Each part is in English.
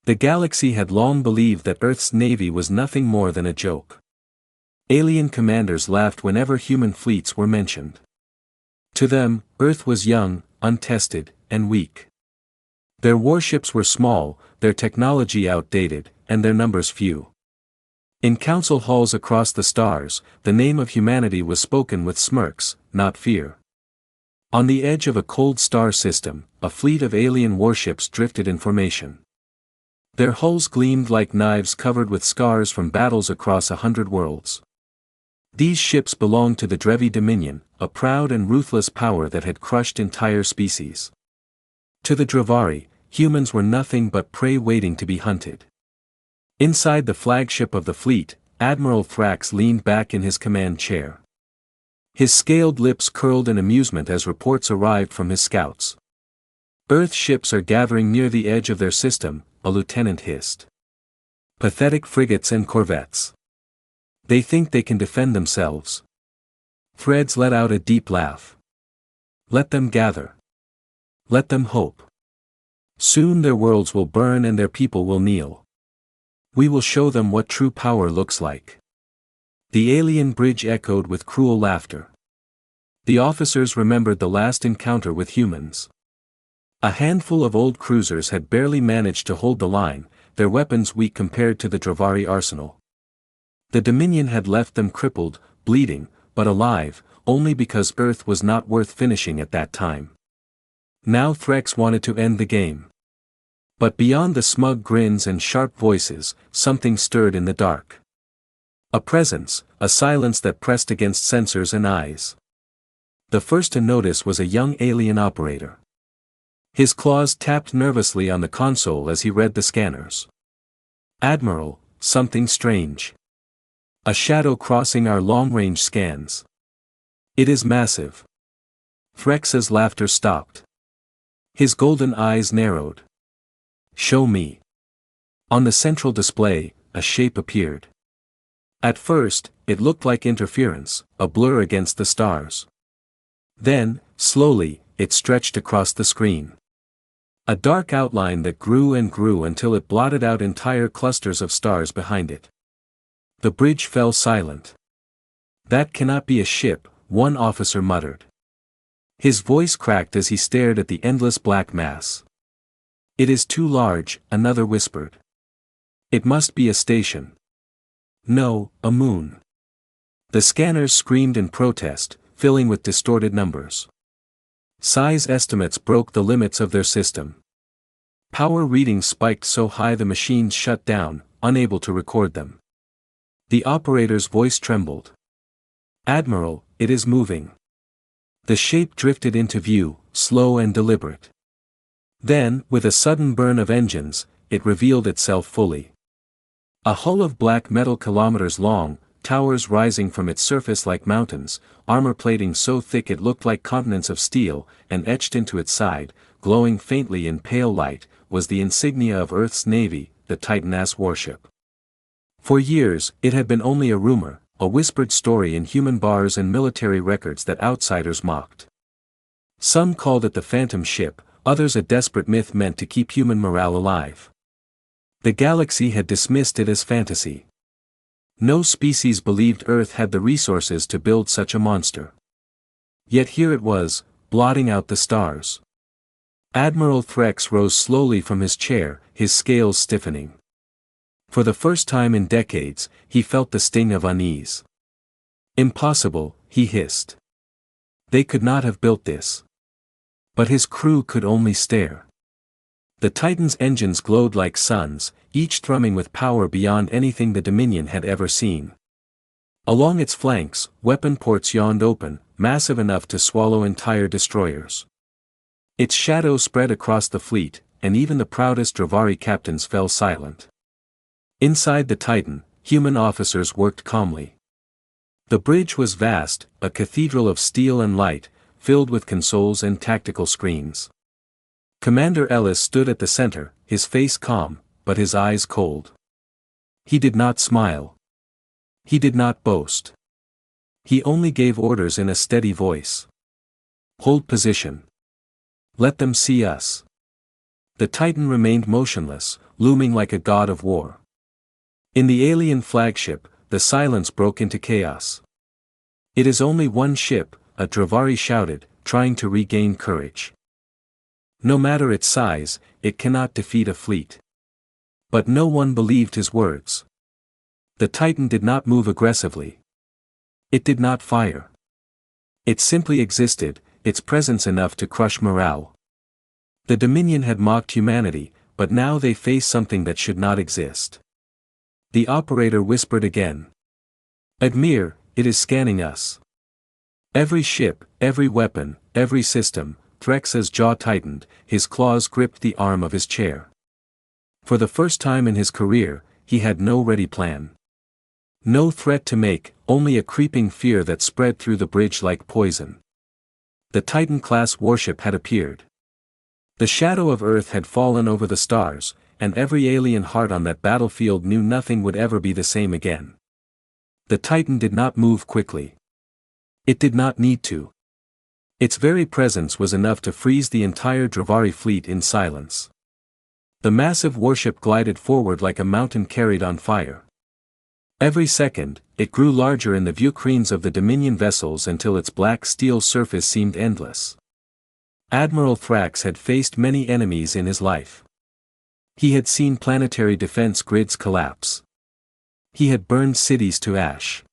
The galaxy had long believed that Earth's navy was nothing more than a joke. Alien commanders laughed whenever human fleets were mentioned. To them, Earth was young, untested, and weak. Their warships were small, their technology outdated, and their numbers few. In council halls across the stars, the name of humanity was spoken with smirks, not fear. On the edge of a cold star system, a fleet of alien warships drifted in formation. Their hulls gleamed like knives covered with scars from battles across 100 worlds. These ships belonged to the Drevi Dominion, a proud and ruthless power that had crushed entire species. To the Dravari, humans were nothing but prey waiting to be hunted. Inside the flagship of the fleet, Admiral Thrax leaned back in his command chair. His scaled lips curled in amusement as reports arrived from his scouts. Earth ships are gathering near the edge of their system, a lieutenant hissed. Pathetic frigates and corvettes. They think they can defend themselves. Threads let out a deep laugh. Let them gather. Let them hope. Soon their worlds will burn and their people will kneel. We will show them what true power looks like. The alien bridge echoed with cruel laughter. The officers remembered the last encounter with humans. A handful of old cruisers had barely managed to hold the line, their weapons weak compared to the Dravari arsenal. The Dominion had left them crippled, bleeding, but alive, only because Earth was not worth finishing at that time. Now Thrax wanted to end the game. But beyond the smug grins and sharp voices, something stirred in the dark. A presence, a silence that pressed against sensors and eyes. The first to notice was a young alien operator. His claws tapped nervously on the console as he read the scanners. "Admiral, something strange. A shadow crossing our long-range scans. It is massive." Threx's laughter stopped. His golden eyes narrowed. "Show me." On the central display, a shape appeared. At first, it looked like interference, a blur against the stars. Then, slowly, it stretched across the screen. A dark outline that grew and grew until it blotted out entire clusters of stars behind it. The bridge fell silent. "That cannot be a ship," one officer muttered. His voice cracked as he stared at the endless black mass. "It is too large," another whispered. "It must be a station." "No, a moon." The scanners screamed in protest, filling with distorted numbers. Size estimates broke the limits of their system. Power readings spiked so high the machines shut down, unable to record them. The operator's voice trembled. "Admiral, it is moving." The shape drifted into view, slow and deliberate. Then, with a sudden burn of engines, it revealed itself fully. A hull of black metal kilometers long, towers rising from its surface like mountains, armor plating so thick it looked like continents of steel, and etched into its side, glowing faintly in pale light, was the insignia of Earth's navy, the Titan-class warship. For years, it had been only a rumor, a whispered story in human bars and military records that outsiders mocked. Some called it the Phantom Ship, others a desperate myth meant to keep human morale alive. The galaxy had dismissed it as fantasy. No species believed Earth had the resources to build such a monster. Yet here it was, blotting out the stars. Admiral Thrax rose slowly from his chair, his scales stiffening. For the first time in decades, he felt the sting of unease. "Impossible," he hissed. "They could not have built this." But his crew could only stare. The Titan's engines glowed like suns, each thrumming with power beyond anything the Dominion had ever seen. Along its flanks, weapon ports yawned open, massive enough to swallow entire destroyers. Its shadow spread across the fleet, and even the proudest Dravari captains fell silent. Inside the Titan, human officers worked calmly. The bridge was vast, a cathedral of steel and light, filled with consoles and tactical screens. Commander Ellis stood at the center, his face calm, but his eyes cold. He did not smile. He did not boast. He only gave orders in a steady voice. "Hold position. Let them see us." The Titan remained motionless, looming like a god of war. In the alien flagship, the silence broke into chaos. "It is only one ship," a Dravari shouted, trying to regain courage. "No matter its size, it cannot defeat a fleet." But no one believed his words. The Titan did not move aggressively. It did not fire. It simply existed, its presence enough to crush morale. The Dominion had mocked humanity, but now they faced something that should not exist. The operator whispered again. "Admir, it is scanning us." Every ship, every weapon, every system. Threx's jaw tightened, his claws gripped the arm of his chair. For the first time in his career, he had no ready plan. No threat to make, only a creeping fear that spread through the bridge like poison. The Titan-class warship had appeared. The shadow of Earth had fallen over the stars, and every alien heart on that battlefield knew nothing would ever be the same again. The Titan did not move quickly. It did not need to. Its very presence was enough to freeze the entire Dravari fleet in silence. The massive warship glided forward like a mountain carried on fire. Every second, it grew larger in the viewscreens of the Dominion vessels until its black steel surface seemed endless. Admiral Thrax had faced many enemies in his life. He had seen planetary defense grids collapse. He had burned cities to ash.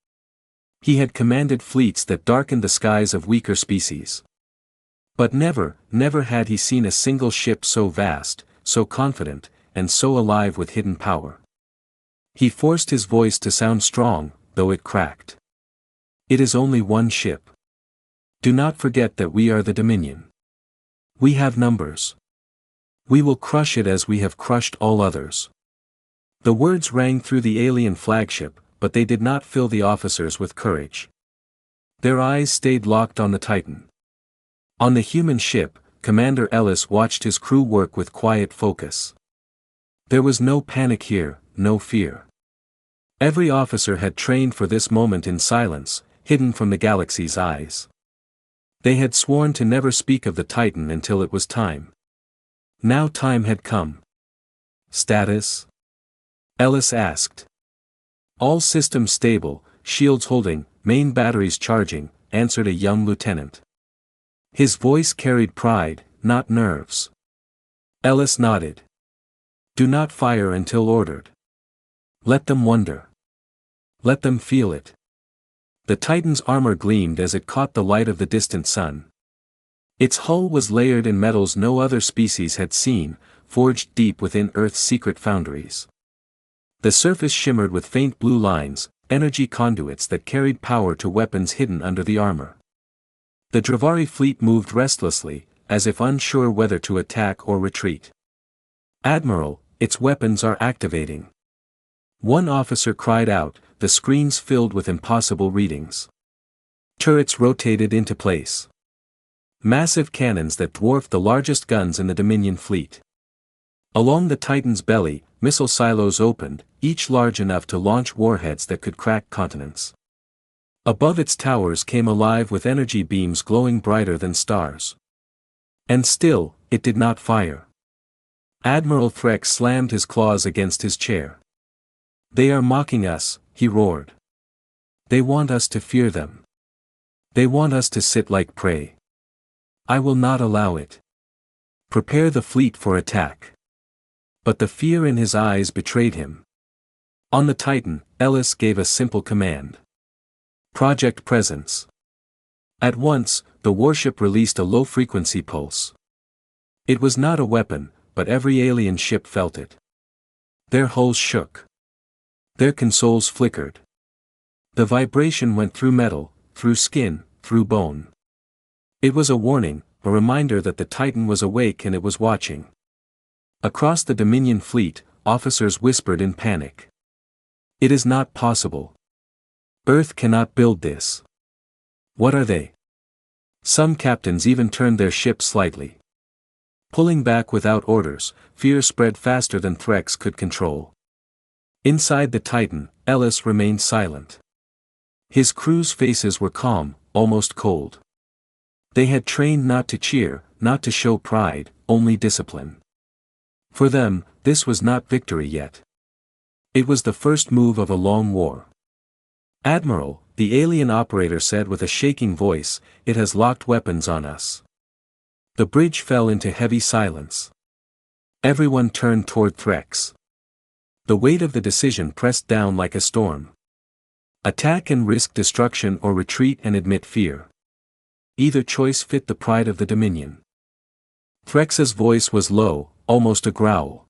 He had commanded fleets that darkened the skies of weaker species. But never had he seen a single ship so vast, so confident, and so alive with hidden power. He forced his voice to sound strong, though it cracked. "It is only one ship. Do not forget that we are the Dominion. We have numbers. We will crush it as we have crushed all others." The words rang through the alien flagship, but they did not fill the officers with courage. Their eyes stayed locked on the Titan. On the human ship, Commander Ellis watched his crew work with quiet focus. There was no panic here, no fear. Every officer had trained for this moment in silence, hidden from the galaxy's eyes. They had sworn to never speak of the Titan until it was time. Now time had come. "Status?" Ellis asked. "All systems stable, shields holding, main batteries charging," answered a young lieutenant. His voice carried pride, not nerves. Ellis nodded. "Do not fire until ordered. Let them wonder. Let them feel it." The Titan's armor gleamed as it caught the light of the distant sun. Its hull was layered in metals no other species had seen, forged deep within Earth's secret foundries. The surface shimmered with faint blue lines, energy conduits that carried power to weapons hidden under the armor. The Dravari fleet moved restlessly, as if unsure whether to attack or retreat. "Admiral, its weapons are activating." One officer cried out, the screens filled with impossible readings. Turrets rotated into place. Massive cannons that dwarfed the largest guns in the Dominion fleet. Along the Titan's belly, missile silos opened, each large enough to launch warheads that could crack continents. Above its towers came alive with energy beams glowing brighter than stars. And still, it did not fire. Admiral Threx slammed his claws against his chair. "They are mocking us," he roared. "They want us to fear them. They want us to sit like prey. I will not allow it. Prepare the fleet for attack." But the fear in his eyes betrayed him. On the Titan, Ellis gave a simple command. "Project Presence." At once, the warship released a low-frequency pulse. It was not a weapon, but every alien ship felt it. Their hulls shook. Their consoles flickered. The vibration went through metal, through skin, through bone. It was a warning, a reminder that the Titan was awake and it was watching. Across the Dominion fleet, officers whispered in panic. "It is not possible. Earth cannot build this. What are they?" Some captains even turned their ships slightly. Pulling back without orders, fear spread faster than Threx could control. Inside the Titan, Ellis remained silent. His crew's faces were calm, almost cold. They had trained not to cheer, not to show pride, only discipline. For them, this was not victory yet. It was the first move of a long war. "Admiral," the alien operator said with a shaking voice, "it has locked weapons on us." The bridge fell into heavy silence. Everyone turned toward Threx. The weight of the decision pressed down like a storm. Attack and risk destruction, or retreat and admit fear. Either choice fit the pride of the Dominion. Threx's voice was low, almost a growl.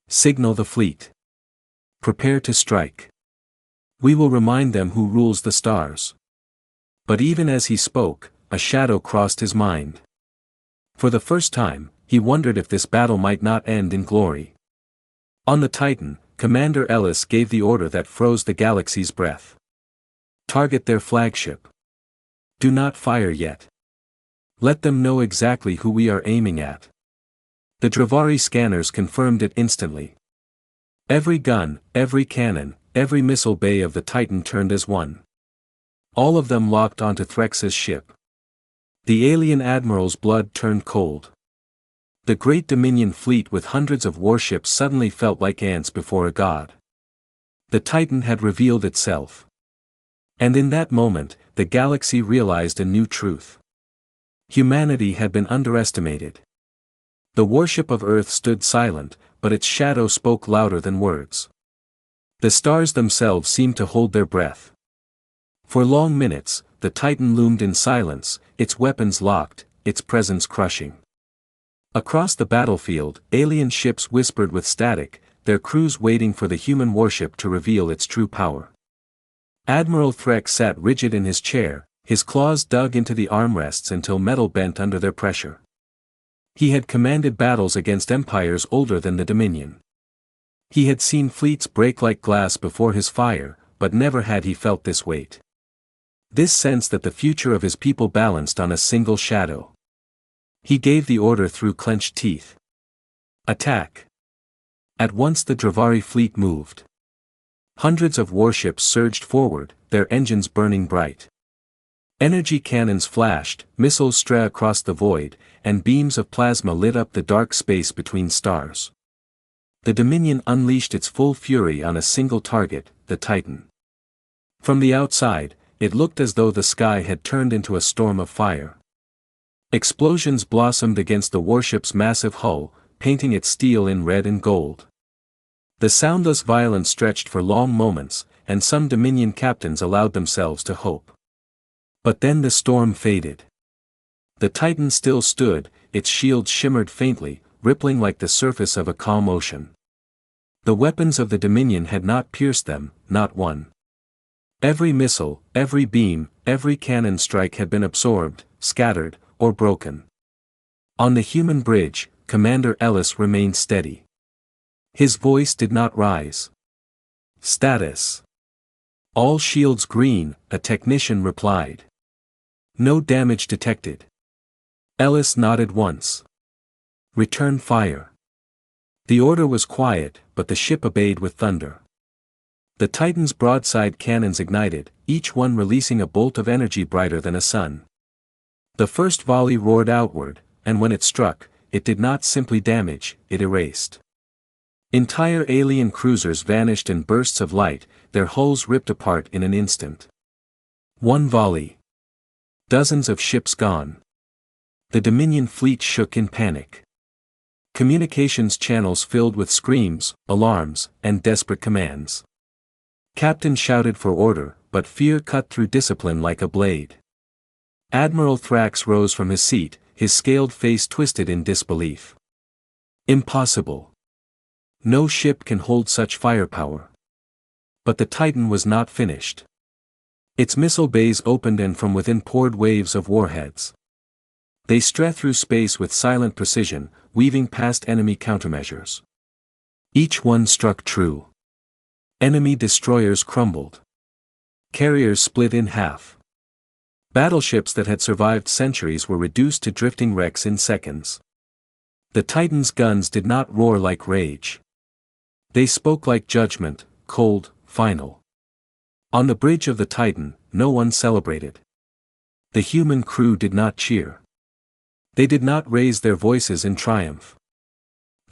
"Signal the fleet. Prepare to strike. We will remind them who rules the stars." But even as he spoke, a shadow crossed his mind. For the first time, he wondered if this battle might not end in glory. On the Titan, Commander Ellis gave the order that froze the galaxy's breath. "Target their flagship. Do not fire yet. Let them know exactly who we are aiming at." The Dravari scanners confirmed it instantly. Every gun, every cannon, every missile bay of the Titan turned as one. All of them locked onto Threx's ship. The alien admiral's blood turned cold. The great Dominion fleet with hundreds of warships suddenly felt like ants before a god. The Titan had revealed itself. And in that moment, the galaxy realized a new truth. Humanity had been underestimated. The warship of Earth stood silent, but its shadow spoke louder than words. The stars themselves seemed to hold their breath. For long minutes, the Titan loomed in silence, its weapons locked, its presence crushing. Across the battlefield, alien ships whispered with static, their crews waiting for the human warship to reveal its true power. Admiral Threx sat rigid in his chair, his claws dug into the armrests until metal bent under their pressure. He had commanded battles against empires older than the Dominion. He had seen fleets break like glass before his fire, but never had he felt this weight. This sense that the future of his people balanced on a single shadow. He gave the order through clenched teeth. "Attack!" At once the Dravari fleet moved. Hundreds of warships surged forward, their engines burning bright. Energy cannons flashed, missiles stray across the void, and beams of plasma lit up the dark space between stars. The Dominion unleashed its full fury on a single target, the Titan. From the outside, it looked as though the sky had turned into a storm of fire. Explosions blossomed against the warship's massive hull, painting its steel in red and gold. The soundless violence stretched for long moments, and some Dominion captains allowed themselves to hope. But then the storm faded. The Titan still stood, its shields shimmered faintly, rippling like the surface of a calm ocean. The weapons of the Dominion had not pierced them, not one. Every missile, every beam, every cannon strike had been absorbed, scattered, or broken. On the human bridge, Commander Ellis remained steady. His voice did not rise. "Status. All shields green," a technician replied. "No damage detected." Ellis nodded once. "Return fire." The order was quiet, but the ship obeyed with thunder. The Titan's broadside cannons ignited, each one releasing a bolt of energy brighter than a sun. The first volley roared outward, and when it struck, it did not simply damage, it erased. Entire alien cruisers vanished in bursts of light, their hulls ripped apart in an instant. One volley. Dozens of ships gone. The Dominion fleet shook in panic. Communications channels filled with screams, alarms, and desperate commands. Captains shouted for order, but fear cut through discipline like a blade. Admiral Thrax rose from his seat, his scaled face twisted in disbelief. "Impossible. No ship can hold such firepower." But the Titan was not finished. Its missile bays opened and from within poured waves of warheads. They stretched through space with silent precision, weaving past enemy countermeasures. Each one struck true. Enemy destroyers crumbled. Carriers split in half. Battleships that had survived centuries were reduced to drifting wrecks in seconds. The Titan's guns did not roar like rage. They spoke like judgment, cold, final. On the bridge of the Titan, no one celebrated. The human crew did not cheer. They did not raise their voices in triumph.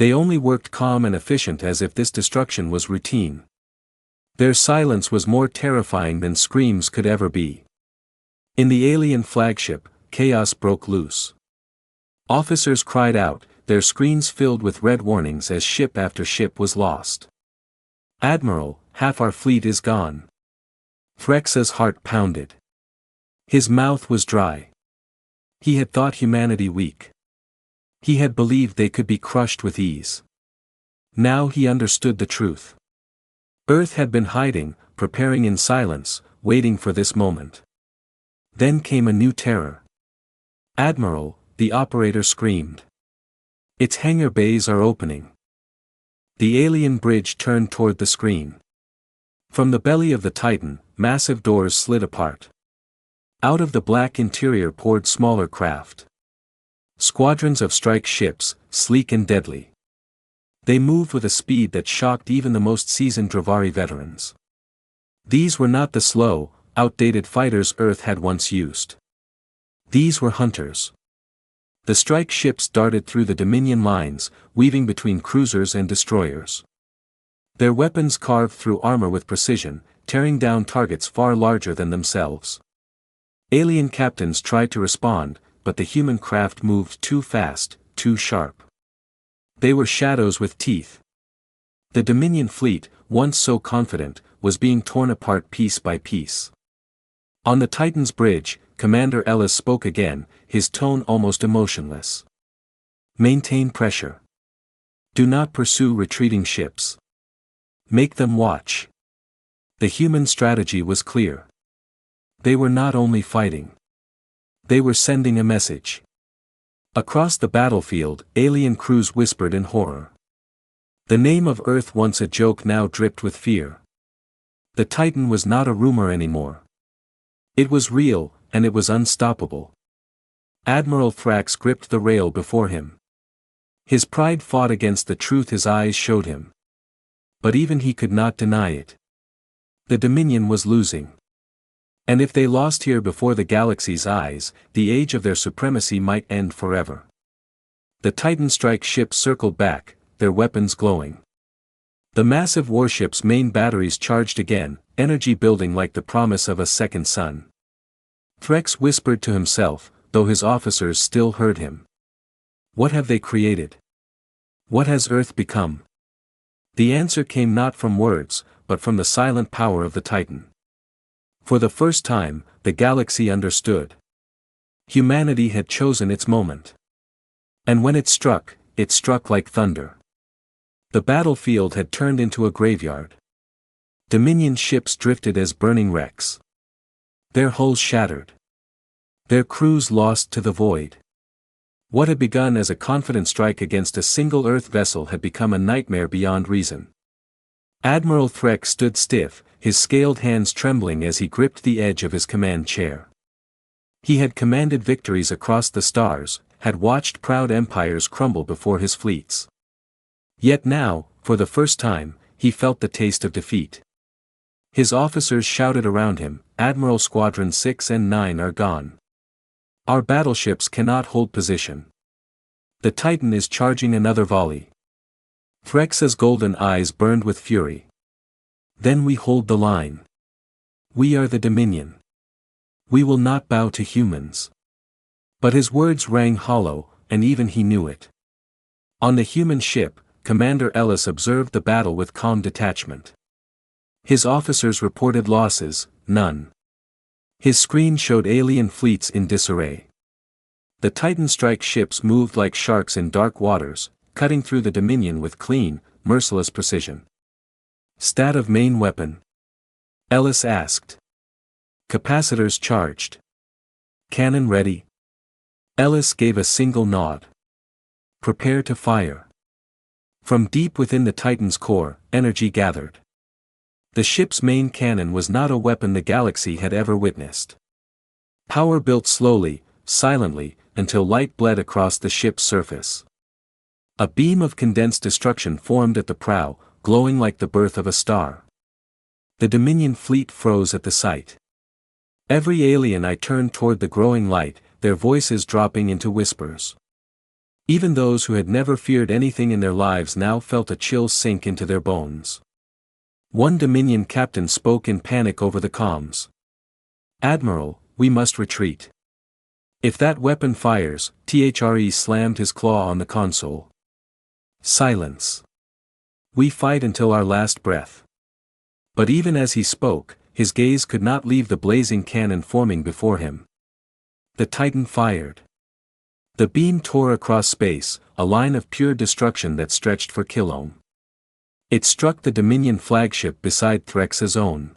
They only worked calm and efficient as if this destruction was routine. Their silence was more terrifying than screams could ever be. In the alien flagship, chaos broke loose. Officers cried out, their screens filled with red warnings as ship after ship was lost. "Admiral, half our fleet is gone." Threx's heart pounded. His mouth was dry. He had thought humanity weak. He had believed they could be crushed with ease. Now he understood the truth. Earth had been hiding, preparing in silence, waiting for this moment. Then came a new terror. "Admiral," the operator screamed. "Its hangar bays are opening." The alien bridge turned toward the screen. From the belly of the Titan, massive doors slid apart. Out of the black interior poured smaller craft. Squadrons of strike ships, sleek and deadly. They moved with a speed that shocked even the most seasoned Dravari veterans. These were not the slow, outdated fighters Earth had once used. These were hunters. The strike ships darted through the Dominion lines, weaving between cruisers and destroyers. Their weapons carved through armor with precision, tearing down targets far larger than themselves. Alien captains tried to respond, but the human craft moved too fast, too sharp. They were shadows with teeth. The Dominion fleet, once so confident, was being torn apart piece by piece. On the Titan's bridge, Commander Ellis spoke again, his tone almost emotionless. "Maintain pressure. Do not pursue retreating ships. Make them watch." The human strategy was clear. They were not only fighting. They were sending a message. Across the battlefield, alien crews whispered in horror. The name of Earth, once a joke, now dripped with fear. The Titan was not a rumor anymore. It was real, and it was unstoppable. Admiral Thrax gripped the rail before him. His pride fought against the truth his eyes showed him. But even he could not deny it. The Dominion was losing. And if they lost here before the galaxy's eyes, the age of their supremacy might end forever. The Titan strike ships circled back, their weapons glowing. The massive warship's main batteries charged again, energy building like the promise of a second sun. Threx whispered to himself, though his officers still heard him. What have they created? What has Earth become? The answer came not from words, but from the silent power of the Titan. For the first time, the galaxy understood. Humanity had chosen its moment. And when it struck like thunder. The battlefield had turned into a graveyard. Dominion ships drifted as burning wrecks. Their hulls shattered. Their crews lost to the void. What had begun as a confident strike against a single Earth vessel had become a nightmare beyond reason. Admiral Threx stood stiff, his scaled hands trembling as he gripped the edge of his command chair. He had commanded victories across the stars, had watched proud empires crumble before his fleets. Yet now, for the first time, he felt the taste of defeat. His officers shouted around him, "Admiral Squadron 6 and 9 are gone. Our battleships cannot hold position. The Titan is charging another volley." Threx's golden eyes burned with fury. "Then we hold the line. We are the Dominion. We will not bow to humans." But his words rang hollow, and even he knew it. On the human ship, Commander Ellis observed the battle with calm detachment. His officers reported losses, none. His screen showed alien fleets in disarray. The Titan strike ships moved like sharks in dark waters, cutting through the Dominion with clean, merciless precision. "Stat of main weapon?" Ellis asked. "Capacitors charged. Cannon ready." Ellis gave a single nod. "Prepare to fire." From deep within the Titan's core, energy gathered. The ship's main cannon was not a weapon the galaxy had ever witnessed. Power built slowly, silently, until light bled across the ship's surface. A beam of condensed destruction formed at the prow, glowing like the birth of a star. The Dominion fleet froze at the sight. Every alien eye turned toward the growing light, their voices dropping into whispers. Even those who had never feared anything in their lives now felt a chill sink into their bones. One Dominion captain spoke in panic over the comms. "Admiral, we must retreat. If that weapon fires," THRE slammed his claw on the console. "Silence. We fight until our last breath." But even as he spoke, his gaze could not leave the blazing cannon forming before him. The Titan fired. The beam tore across space, a line of pure destruction that stretched for kilometers. It struck the Dominion flagship beside Threx's own.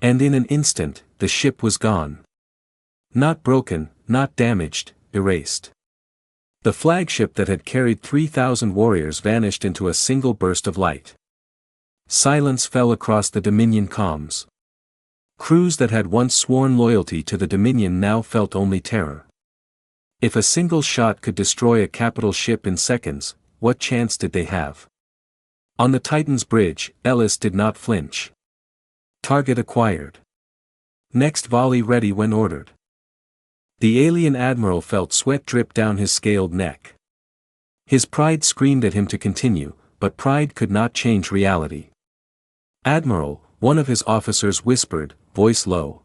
And in an instant, the ship was gone. Not broken, not damaged, erased. The flagship that had carried 3,000 warriors vanished into a single burst of light. Silence fell across the Dominion comms. Crews that had once sworn loyalty to the Dominion now felt only terror. If a single shot could destroy a capital ship in seconds, what chance did they have? On the Titan's bridge, Ellis did not flinch. Target acquired. Next volley ready when ordered. The alien admiral felt sweat drip down his scaled neck. His pride screamed at him to continue, but pride could not change reality. "Admiral," one of his officers whispered, voice low.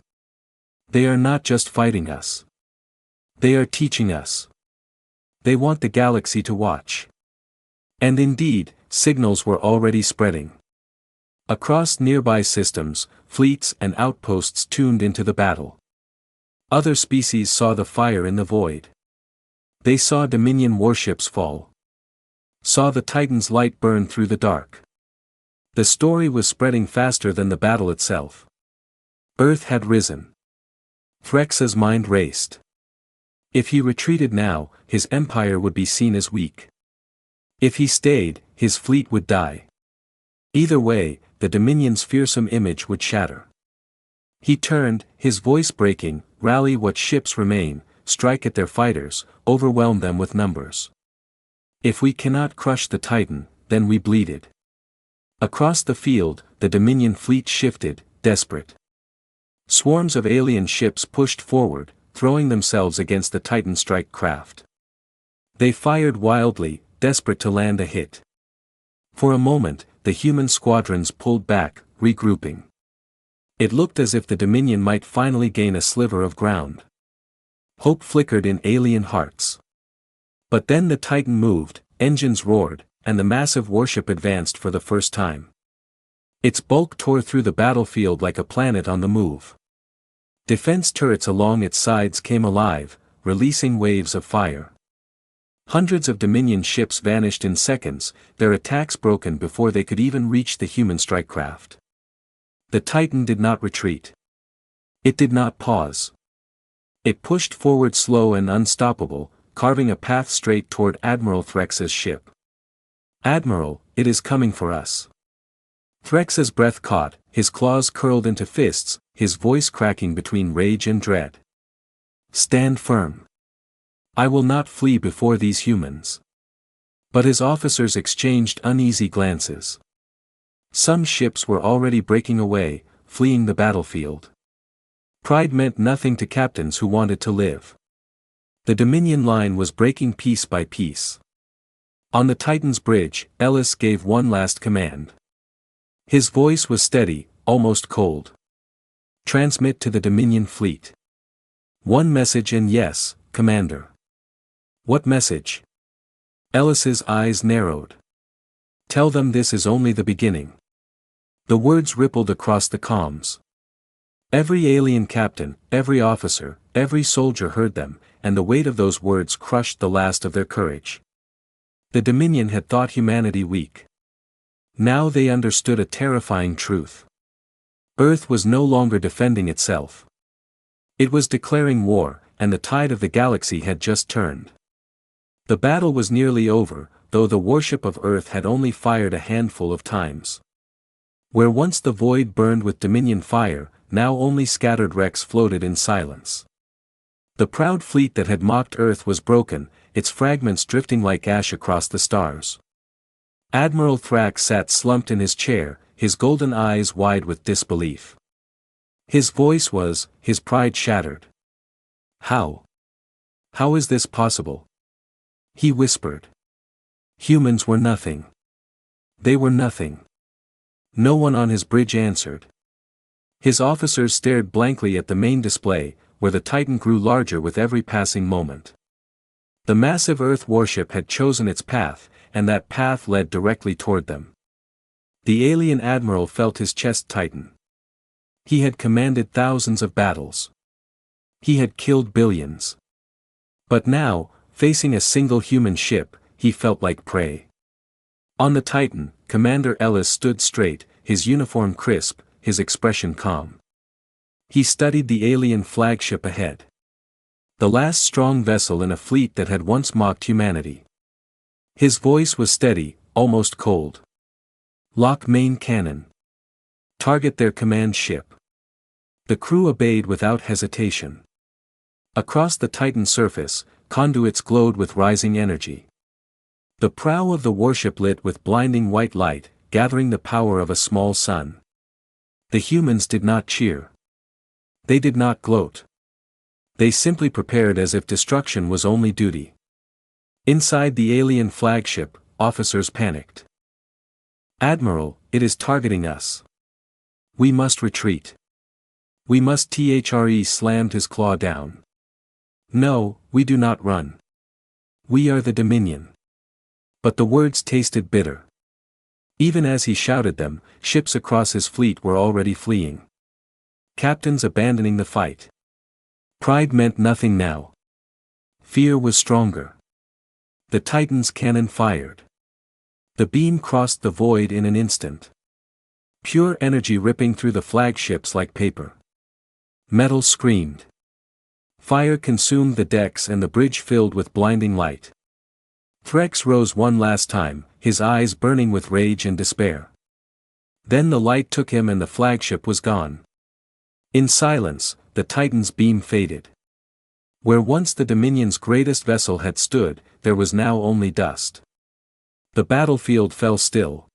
"They are not just fighting us. They are teaching us. They want the galaxy to watch." And indeed, signals were already spreading. Across nearby systems, fleets and outposts tuned into the battle. Other species saw the fire in the void. They saw Dominion warships fall. Saw the Titan's light burn through the dark. The story was spreading faster than the battle itself. Earth had risen. Threx's mind raced. If he retreated now, his empire would be seen as weak. If he stayed, his fleet would die. Either way, the Dominion's fearsome image would shatter. He turned, his voice breaking, "Rally what ships remain, strike at their fighters, overwhelm them with numbers. If we cannot crush the Titan, then we bleed it." Across the field, the Dominion fleet shifted, desperate. Swarms of alien ships pushed forward, throwing themselves against the Titan strike craft. They fired wildly, desperate to land a hit. For a moment, the human squadrons pulled back, regrouping. It looked as if the Dominion might finally gain a sliver of ground. Hope flickered in alien hearts. But then the Titan moved, engines roared, and the massive warship advanced for the first time. Its bulk tore through the battlefield like a planet on the move. Defense turrets along its sides came alive, releasing waves of fire. Hundreds of Dominion ships vanished in seconds, their attacks broken before they could even reach the human strike craft. The Titan did not retreat. It did not pause. It pushed forward slow and unstoppable, carving a path straight toward Admiral Threx's ship. "Admiral, it is coming for us." Threx's breath caught, his claws curled into fists, his voice cracking between rage and dread. "Stand firm. I will not flee before these humans." But his officers exchanged uneasy glances. Some ships were already breaking away, fleeing the battlefield. Pride meant nothing to captains who wanted to live. The Dominion line was breaking piece by piece. On the Titan's bridge, Ellis gave one last command. His voice was steady, almost cold. "Transmit to the Dominion fleet. One message and yes, Commander." "What message?" Ellis's eyes narrowed. "Tell them this is only the beginning." The words rippled across the comms. Every alien captain, every officer, every soldier heard them, and the weight of those words crushed the last of their courage. The Dominion had thought humanity weak. Now they understood a terrifying truth. Earth was no longer defending itself. It was declaring war, and the tide of the galaxy had just turned. The battle was nearly over, though the warship of Earth had only fired a handful of times. Where once the void burned with Dominion fire, now only scattered wrecks floated in silence. The proud fleet that had mocked Earth was broken, its fragments drifting like ash across the stars. Admiral Thrax sat slumped in his chair, his golden eyes wide with disbelief. His voice was, his pride shattered. How? How is this possible? He whispered. Humans were nothing. They were nothing. No one on his bridge answered. His officers stared blankly at the main display, where the Titan grew larger with every passing moment. The massive Earth warship had chosen its path, and that path led directly toward them. The alien admiral felt his chest tighten. He had commanded thousands of battles. He had killed billions. But now, facing a single human ship, he felt like prey. On the Titan, Commander Ellis stood straight, his uniform crisp, his expression calm. He studied the alien flagship ahead. The last strong vessel in a fleet that had once mocked humanity. His voice was steady, almost cold. Lock main cannon. Target their command ship. The crew obeyed without hesitation. Across the Titan surface, conduits glowed with rising energy. The prow of the warship lit with blinding white light, gathering the power of a small sun. The humans did not cheer. They did not gloat. They simply prepared as if destruction was only duty. Inside the alien flagship, officers panicked. Admiral, it is targeting us. We must retreat. We must. THRE slammed his claw down. No, we do not run. We are the Dominion. But the words tasted bitter. Even as he shouted them, ships across his fleet were already fleeing. Captains abandoning the fight. Pride meant nothing now. Fear was stronger. The Titan's cannon fired. The beam crossed the void in an instant. Pure energy ripping through the flagships like paper. Metal screamed. Fire consumed the decks and the bridge filled with blinding light. Threx rose one last time, his eyes burning with rage and despair. Then the light took him and the flagship was gone. In silence, the Titan's beam faded. Where once the Dominion's greatest vessel had stood, there was now only dust. The battlefield fell still.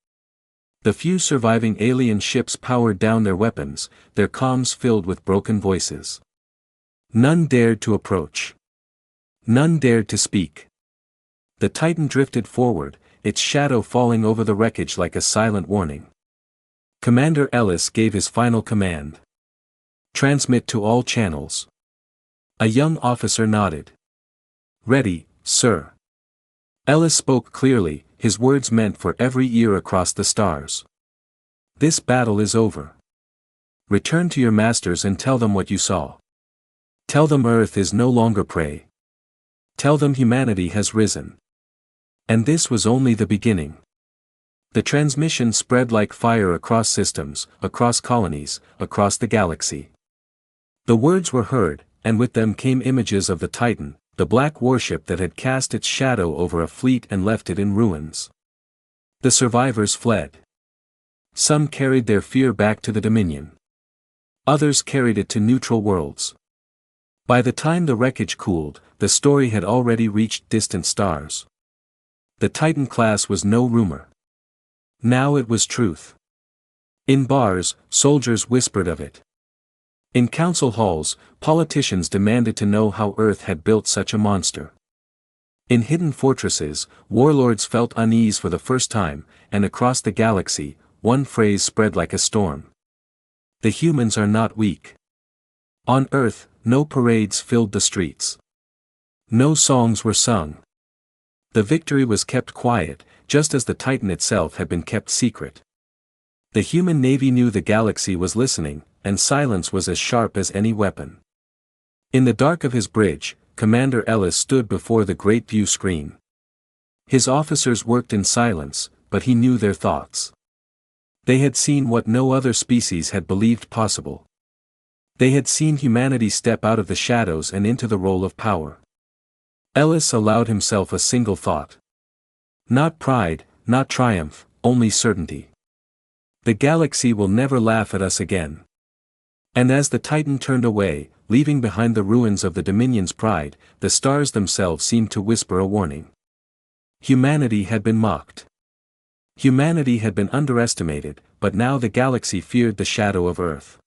The few surviving alien ships powered down their weapons, their comms filled with broken voices. None dared to approach. None dared to speak. The Titan drifted forward, its shadow falling over the wreckage like a silent warning. Commander Ellis gave his final command. Transmit to all channels. A young officer nodded. Ready, sir. Ellis spoke clearly, his words meant for every ear across the stars. This battle is over. Return to your masters and tell them what you saw. Tell them Earth is no longer prey. Tell them humanity has risen. And this was only the beginning. The transmission spread like fire across systems, across colonies, across the galaxy. The words were heard, and with them came images of the Titan, the black warship that had cast its shadow over a fleet and left it in ruins. The survivors fled. Some carried their fear back to the Dominion. Others carried it to neutral worlds. By the time the wreckage cooled, the story had already reached distant stars. The Titan class was no rumor. Now it was truth. In bars, soldiers whispered of it. In council halls, politicians demanded to know how Earth had built such a monster. In hidden fortresses, warlords felt unease for the first time, and across the galaxy, one phrase spread like a storm. The humans are not weak. On Earth, no parades filled the streets. No songs were sung. The victory was kept quiet, just as the Titan itself had been kept secret. The human navy knew the galaxy was listening, and silence was as sharp as any weapon. In the dark of his bridge, Commander Ellis stood before the great view screen. His officers worked in silence, but he knew their thoughts. They had seen what no other species had believed possible. They had seen humanity step out of the shadows and into the role of power. Ellis allowed himself a single thought. Not pride, not triumph, only certainty. The galaxy will never laugh at us again. And as the Titan turned away, leaving behind the ruins of the Dominion's pride, the stars themselves seemed to whisper a warning. Humanity had been mocked. Humanity had been underestimated, but now the galaxy feared the shadow of Earth.